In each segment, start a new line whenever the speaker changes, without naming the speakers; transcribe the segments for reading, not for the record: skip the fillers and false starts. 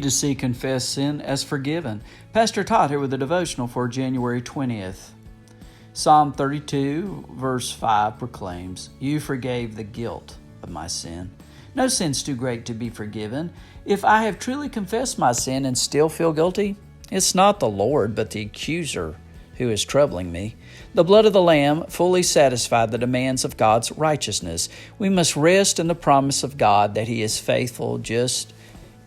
to see confessed sin as forgiven. Pastor Todd here with a devotional for January 20th. Psalm 32, verse 5 proclaims, "You forgave the guilt of my sin." No sin's too great to be forgiven. If I have truly confessed my sin and still feel guilty, it's not the Lord, but the accuser who is troubling me. The blood of the Lamb fully satisfied the demands of God's righteousness. We must rest in the promise of God that He is faithful just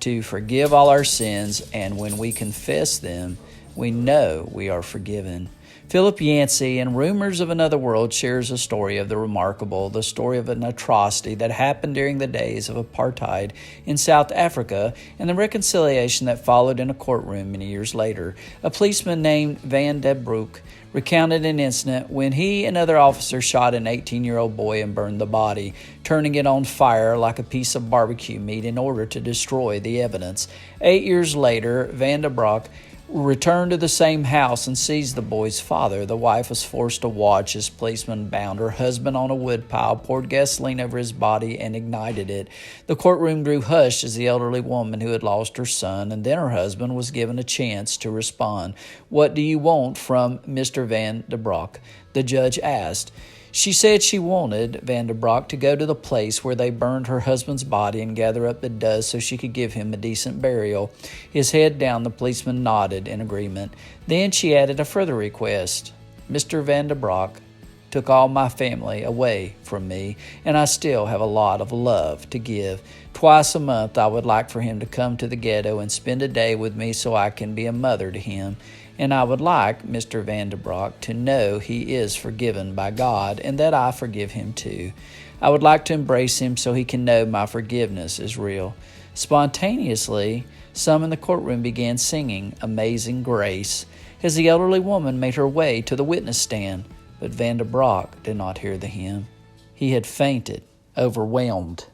to forgive all our sins, and when we confess them, we know we are forgiven. Philip Yancey, in Rumors of Another World, shares a story of the story of an atrocity that happened during the days of apartheid in South Africa and the reconciliation that followed in a courtroom many years later. A policeman named Van den Broek recounted an incident when he and other officers shot an 18-year-old boy and burned the body, turning it on fire like a piece of barbecue meat in order to destroy the evidence. 8 years later, Van den Broek returned to the same house and sees the boy's father. The wife was forced to watch as policemen bound her husband on a woodpile, poured gasoline over his body, and ignited it. The courtroom grew hushed as the elderly woman who had lost her son and then her husband was given a chance to respond. "What do you want from Mr. Van den Broek?" the judge asked. She said she wanted Van den Broek to go to the place where they burned her husband's body and gather up the dust so she could give him a decent burial. His head down, the policeman nodded in agreement. Then she added a further request. "Mr. Van den Broek took all my family away from me, and I still have a lot of love to give. Twice a month I would like for him to come to the ghetto and spend a day with me so I can be a mother to him. And I would like Mr. Van den Broek to know he is forgiven by God and that I forgive him too. I would like to embrace him so he can know my forgiveness is real." Spontaneously, some in the courtroom began singing "Amazing Grace" as the elderly woman made her way to the witness stand. But Van den Broek did not hear the hymn. He had fainted, overwhelmed